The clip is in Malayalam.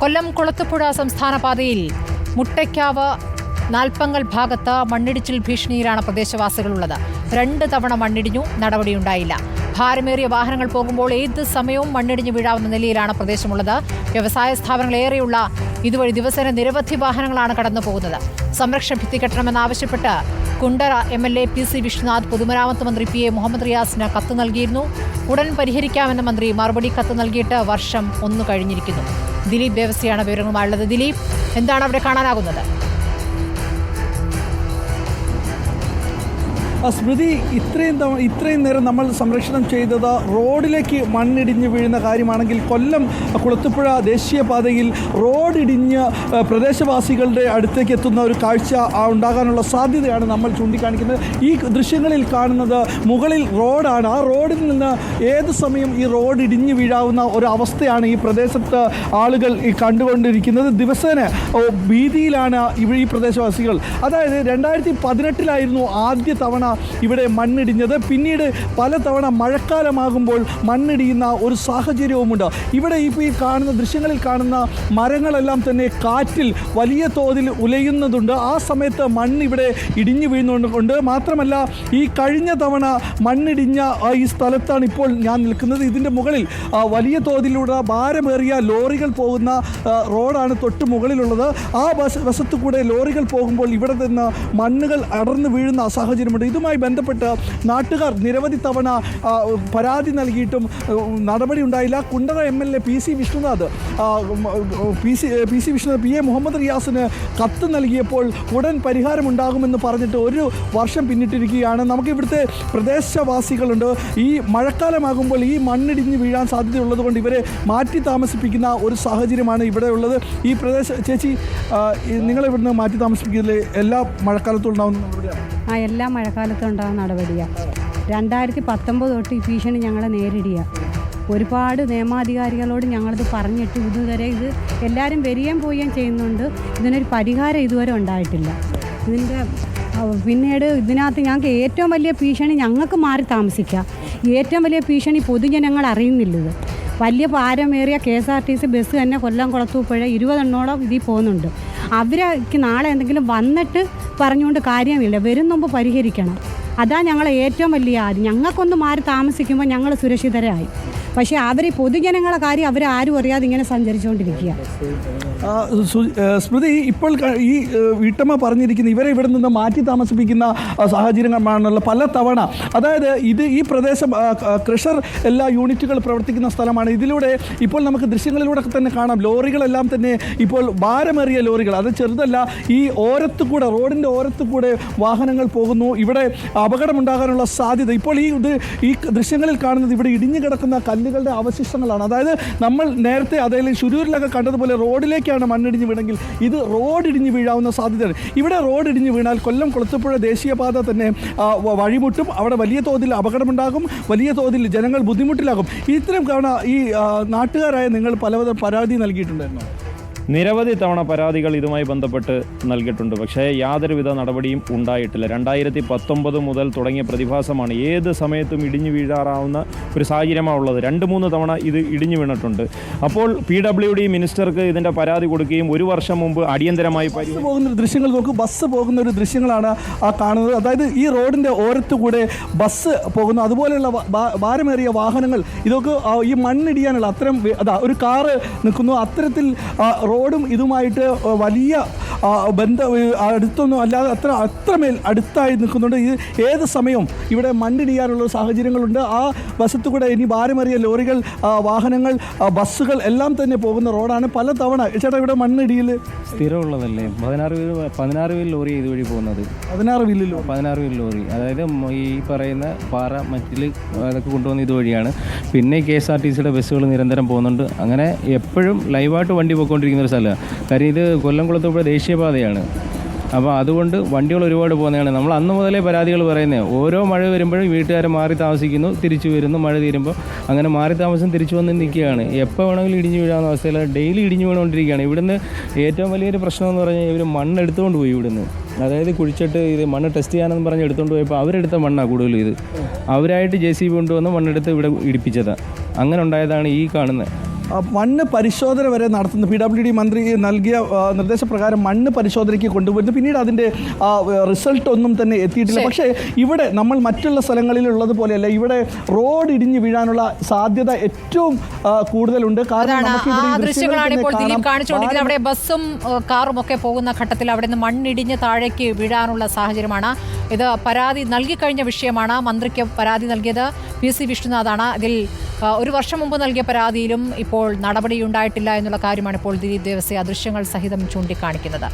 കൊല്ലം കുളത്തുപുഴ സംസ്ഥാന പാതയിൽ മുട്ടയ്ക്കാവ് നാൽപ്പങ്ങൽ ഭാഗത്ത് മണ്ണിടിച്ചിൽ ഭീഷണിയിലാണ് പ്രദേശവാസികളുള്ളത്. 2 തവണ മണ്ണിടിഞ്ഞു, നടപടിയുണ്ടായില്ല. ഭാരമേറിയ വാഹനങ്ങൾ പോകുമ്പോൾ ഏത് സമയവും മണ്ണിടിഞ്ഞു വീഴാവുന്ന നിലയിലാണ് പ്രദേശമുള്ളത്. വ്യവസായ സ്ഥാപനങ്ങളേറെയുള്ള ഇതുവഴി ദിവസേന നിരവധി വാഹനങ്ങളാണ് കടന്നു പോകുന്നത്. സംരക്ഷണ ഭിത്തി കെട്ടണമെന്നാവശ്യപ്പെട്ട് കുണ്ടറ MLA PC വിഷ്ണുനാഥ് പൊതുമരാമത്ത് മന്ത്രി PA മുഹമ്മദ് റിയാസിന് കത്ത് നൽകിയിരുന്നു. ഉടൻ പരിഹരിക്കാമെന്ന മന്ത്രി മറുപടി കത്ത് നൽകിയിട്ട് വർഷം 1 കഴിഞ്ഞിരിക്കുന്നു. ദിലീപ് ദേവസിയാണ് വിവരങ്ങളുമായുള്ളത്. ദിലീപ്, എന്താണ് അവിടെ കാണാനാകുന്നത്? സ്മൃതി, ഇത്രയും നേരം നമ്മൾ സംരക്ഷണം ചെയ്തത് റോഡിലേക്ക് മണ്ണിടിഞ്ഞ് വീഴുന്ന കാര്യമാണെങ്കിൽ കൊല്ലം കുളത്തുപുഴ ദേശീയപാതയിൽ റോഡിടിഞ്ഞ് പ്രദേശവാസികളുടെ അടുത്തേക്ക് എത്തുന്ന ഒരു കാഴ്ച ഉണ്ടാകാനുള്ള സാധ്യതയാണ് നമ്മൾ ചൂണ്ടിക്കാണിക്കുന്നത്. ഈ ദൃശ്യങ്ങളിൽ കാണുന്നത് മുകളിൽ റോഡാണ്. ആ റോഡിൽ നിന്ന് ഏത് സമയം ഈ റോഡ് ഇടിഞ്ഞ് വീഴാവുന്ന ഒരു അവസ്ഥയാണ് ഈ പ്രദേശത്ത് ആളുകൾ കണ്ടുകൊണ്ടിരിക്കുന്നത്. ദിവസേന ഭീതിയിലാണ് ഈ പ്രദേശവാസികൾ. അതായത് 2018 ആദ്യ തവണ ഇവിടെ മണ്ണിടിഞ്ഞത്. പിന്നീട് പലതവണ മഴക്കാലമാകുമ്പോൾ മണ്ണിടിയുന്ന ഒരു സാഹചര്യവുമുണ്ട്. ഇവിടെ ഇപ്പോൾ ഈ കാണുന്ന ദൃശ്യങ്ങളിൽ കാണുന്ന മരങ്ങളെല്ലാം തന്നെ കാറ്റിൽ വലിയ തോതിൽ ഉലയുന്നതുണ്ട്. ആ സമയത്ത് മണ്ണ് ഇവിടെ ഇടിഞ്ഞു വീഴുന്നുണ്ട്. മാത്രമല്ല, ഈ കഴിഞ്ഞ തവണ മണ്ണിടിഞ്ഞ ഈ സ്ഥലത്താണ് ഇപ്പോൾ ഞാൻ നിൽക്കുന്നത്. ഇതിൻ്റെ മുകളിൽ വലിയ തോതിലുള്ള ഭാരമേറിയ ലോറികൾ പോകുന്ന റോഡാണ് തൊട്ട് മുകളിലുള്ളത്. ആ വശത്തു കൂടെ ലോറികൾ പോകുമ്പോൾ ഇവിടെ നിന്ന് മണ്ണുകൾ അടർന്നു വീഴുന്ന സാഹചര്യമുണ്ട്. ഇതുമായി ബന്ധപ്പെട്ട് നാട്ടുകാർ നിരവധി തവണ പരാതി നൽകിയിട്ടും നടപടി ഉണ്ടായില്ല. Kundara MLA PC Vishnunath PA Muhammad റിയാസിന് കത്ത് നൽകിയപ്പോൾ ഉടൻ പരിഹാരമുണ്ടാകുമെന്ന് പറഞ്ഞിട്ട് 1 വർഷം പിന്നിട്ടിരിക്കുകയാണ്. നമുക്ക് ഇവിടുത്തെ പ്രദേശവാസികളുണ്ട്. ഈ മഴക്കാലമാകുമ്പോൾ ഈ മണ്ണിടിഞ്ഞ് വീഴാൻ സാധ്യതയുള്ളത് കൊണ്ട് ഇവരെ മാറ്റി താമസിപ്പിക്കുന്ന ഒരു സാഹചര്യമാണ് ഇവിടെ ഉള്ളത്. ഈ ചേച്ചി, നിങ്ങളിവിടുന്ന് മാറ്റി താമസിപ്പിക്കുന്നതിൽ എല്ലാ മഴക്കാലത്തും ഉണ്ടാകുന്ന നടപടിയാണ്? എല്ലാ കാലത്തും ഉണ്ടാകുന്ന നടപടിയാണ്. 2019 തൊട്ട് ഈ ഭീഷണി ഞങ്ങളെ നേരിടുക. ഒരുപാട് നിയമാധികാരികളോട് ഞങ്ങളിത് പറഞ്ഞിട്ട് ഇതുവരെ ഇത് എല്ലാവരും വരികയും പോവുകയും ചെയ്യുന്നുണ്ട്. ഇതിനൊരു പരിഹാരം ഇതുവരെ ഉണ്ടായിട്ടില്ല. പിന്നീട് ഇതിനകത്ത് ഞങ്ങൾക്ക് ഏറ്റവും വലിയ ഭീഷണി ഞങ്ങൾക്ക് മാറി താമസിക്കാം. ഏറ്റവും വലിയ ഭീഷണി പൊതുജനങ്ങൾ അറിയുന്നില്ലത്. വലിയ ഭാരമേറിയ KSRTC ബസ് തന്നെ കൊല്ലം കുളത്തുപുഴ 20 എണ്ണോളം ഇതിൽ പോകുന്നുണ്ട്. അവർക്ക് നാളെ എന്തെങ്കിലും വന്നിട്ട് പറഞ്ഞുകൊണ്ട് കാര്യമില്ല. വരും മുമ്പ് പരിഹരിക്കണം. അതാണ് ഞങ്ങളെ ഏറ്റവും വലിയ ആദ്യം. ഞങ്ങൾക്കൊന്ന് മാറി താമസിക്കുമ്പോൾ ഞങ്ങൾ സുരക്ഷിതരായി. പക്ഷേ അവർ പൊതുജനങ്ങളെ കാര്യം അവരാരും അറിയാതെ ഇങ്ങനെ സഞ്ചരിച്ചുകൊണ്ടിരിക്കുക. സ്മൃതി, ഇപ്പോൾ ഈ വീട്ടമ്മ പറഞ്ഞിരിക്കുന്ന ഇവരെ ഇവിടെ നിന്ന് മാറ്റി താമസിപ്പിക്കുന്ന സാഹചര്യങ്ങളാണുള്ള പല തവണ. അതായത് ഈ പ്രദേശം ക്രഷർ എല്ലാ യൂണിറ്റുകൾ പ്രവർത്തിക്കുന്ന സ്ഥലമാണ്. ഇതിലൂടെ ഇപ്പോൾ നമുക്ക് ദൃശ്യങ്ങളിലൂടെ തന്നെ കാണാം, ലോറികളെല്ലാം തന്നെ ഇപ്പോൾ ഭാരമേറിയ ലോറികൾ, അത് ചെറുതല്ല. ഈ ഓരത്തുകൂടെ, റോഡിൻ്റെ ഓരത്തുകൂടെ വാഹനങ്ങൾ പോകുന്നു. ഇവിടെ അപകടമുണ്ടാകാനുള്ള സാധ്യത. ഇപ്പോൾ ഈ ദൃശ്യങ്ങളിൽ കാണുന്നത് ഇവിടെ ഇടിഞ്ഞു കിടക്കുന്ന കല്ലുകളുടെ അവശിഷ്ടങ്ങളാണ്. അതായത് നമ്മൾ നേരത്തെ അതായത് ശുരൂരിലൊക്കെ കണ്ടതുപോലെ റോഡിലേക്കാണ് മണ്ണിടിഞ്ഞ് വീണെങ്കിൽ ഇത് റോഡ് ഇടിഞ്ഞ് വീഴാവുന്ന സാധ്യതയാണ്. ഇവിടെ റോഡ് ഇടിഞ്ഞ് വീണാൽ കൊല്ലം കുളത്തുപുഴ ദേശീയപാത തന്നെ വഴിമുട്ടും. അവിടെ വലിയ തോതിൽ അപകടമുണ്ടാകും. വലിയ തോതിൽ ജനങ്ങൾ ബുദ്ധിമുട്ടിലാകും. ഇത്തരം തവണ ഈ നാട്ടുകാരായ നിങ്ങൾ പലവിധ പരാതി നൽകിയിട്ടുണ്ടായിരുന്നു? നിരവധി തവണ പരാതികൾ ഇതുമായി ബന്ധപ്പെട്ട് നൽകിയിട്ടുണ്ട്. പക്ഷേ യാതൊരുവിധ നടപടിയും ഉണ്ടായിട്ടില്ല. 2019 മുതൽ തുടങ്ങിയ പ്രതിഭാസമാണ്. ഏത് സമയത്തും ഇടിഞ്ഞു വീഴാറാവുന്ന ഒരു സാഹചര്യമാണ് ഉള്ളത്. 2-3 തവണ ഇത് ഇടിഞ്ഞു വീണിട്ടുണ്ട്. അപ്പോൾ PWD മിനിസ്റ്റർക്ക് ഇതിൻ്റെ പരാതി കൊടുക്കുകയും 1 വർഷം മുമ്പ് അടിയന്തരമായി പോകുന്ന ദൃശ്യങ്ങൾ നോക്കും. ബസ് പോകുന്ന ഒരു ദൃശ്യങ്ങളാണ് ആ കാണുന്നത്. അതായത് ഈ റോഡിൻ്റെ ഓരത്തുകൂടെ ബസ് പോകുന്നു. അതുപോലെയുള്ള ഭാരമേറിയ വാഹനങ്ങൾ, ഇതൊക്കെ ഈ മണ്ണിടിയാനുള്ള ഒരു കാറ് നിൽക്കുന്നു. അത്തരത്തിൽ റോഡും ഇതുമായിട്ട് വലിയ അടുത്തൊന്നും അല്ലാതെ അത്രമേൽ അടുത്തായി നിൽക്കുന്നുണ്ട്. ഏത് സമയവും ഇവിടെ മണ്ണിടിയാനുള്ള സാഹചര്യങ്ങളുണ്ട്. ആ വശത്തു കൂടെ ഇനി ഭാരമേറിയ ലോറികൾ, വാഹനങ്ങൾ, ബസ്സുകൾ എല്ലാം തന്നെ പോകുന്ന റോഡാണ്. പല തവണ ചേട്ടാ ഇവിടെ മണ്ണിടിയിൽ സ്ഥിരമുള്ളതല്ലേ? 16 വീൽ ലോറി ഇതുവഴി പോകുന്നത്. 16 വീൽ ലോറി, അതായത് ഈ പറയുന്ന പാറ മറ്റിൽ അതൊക്കെ കൊണ്ടുവന്ന് ഇതുവഴിയാണ്. പിന്നെ KSRTCയുടെ ബസ്സുകൾ നിരന്തരം പോകുന്നുണ്ട്. അങ്ങനെ എപ്പോഴും ലൈവായിട്ട് വണ്ടി പോയിക്കൊണ്ടിരിക്കുന്ന ഒരു സ്ഥലമാണ്. കാര്യം ഇത് കൊല്ലം കുളത്തുപുഴ ദേശീയപാതയാണ്. അപ്പോൾ അതുകൊണ്ട് വണ്ടികൾ ഒരുപാട് പോകുന്നതാണ്. നമ്മൾ അന്ന് മുതലേ പരാതികൾ പറയുന്നത്. ഓരോ മഴ വരുമ്പോഴും വീട്ടുകാരെ മാറി താമസിക്കുന്നു, തിരിച്ചു വരുന്നു. മഴ തീരുമ്പോൾ അങ്ങനെ മാറി താമസം തിരിച്ചു വന്ന് നിൽക്കുകയാണ്. എപ്പോൾ വേണമെങ്കിലും ഇടിഞ്ഞു വീഴാവുന്ന അവസ്ഥയിൽ ഡെയിലി ഇടിഞ്ഞു വീണുകൊണ്ടിരിക്കുകയാണ്. ഇവിടുന്ന് ഏറ്റവും വലിയൊരു പ്രശ്നം എന്ന് പറഞ്ഞാൽ ഇവർ മണ്ണ് എടുത്തുകൊണ്ട് പോയി ഇവിടുന്ന്. അതായത് കുഴിച്ചിട്ട് ഇത് മണ്ണ് ടെസ്റ്റ് ചെയ്യാനെന്ന് പറഞ്ഞ് എടുത്തുകൊണ്ട് പോയപ്പോൾ അവരെടുത്ത മണ്ണാണ് കൂടുതൽ. ഇത് അവരായിട്ട് JCB കൊണ്ടുവന്ന് മണ്ണെടുത്ത് ഇവിടെ ഇടിപ്പിച്ചതാണ്. അങ്ങനെ ഉണ്ടായതാണ് ഈ കാണുന്നത്. മണ്ണ് പരിശോധന വരെ നടത്തുന്നു. PWD മന്ത്രി നൽകിയ നിർദ്ദേശപ്രകാരം മണ്ണ് പരിശോധനയ്ക്ക് കൊണ്ടുവരുന്നു. പിന്നീട് അതിൻ്റെ റിസൾട്ട് ഒന്നും തന്നെ എത്തിയിട്ടില്ല. പക്ഷേ ഇവിടെ നമ്മൾ മറ്റുള്ള സ്ഥലങ്ങളിലുള്ളത് പോലെയല്ല, ഇവിടെ റോഡ് ഇടിഞ്ഞു വീഴാനുള്ള സാധ്യത ഏറ്റവും കൂടുതലുണ്ട്. കാരണം ദൃശ്യങ്ങളാണ് ഇപ്പോൾ ദിലീപ് കാണിച്ചുകൊണ്ടിരിക്കുന്നത്. അവിടെ ബസ്സും കാറും ഒക്കെ പോകുന്ന ഘട്ടത്തിൽ അവിടെ നിന്ന് മണ്ണിടിഞ്ഞ് താഴേക്ക് വീഴാനുള്ള സാഹചര്യമാണ്. ഇത് പരാതി നൽകിക്കഴിഞ്ഞ വിഷയമാണ്. മന്ത്രിക്ക് പരാതി നൽകിയത് PC വിഷ്ണുനാഥാണ്. ഇതിൽ 1 വർഷം മുമ്പ് നൽകിയ പരാതിയിലും ഇപ്പോൾ നടപടിയുണ്ടായിട്ടില്ല എന്നുള്ള കാര്യമാണ് ഇപ്പോൾ ദിലീപ് ദേവസ്യ ദൃശ്യങ്ങൾ സഹിതം ചൂണ്ടിക്കാണിക്കുന്നത്.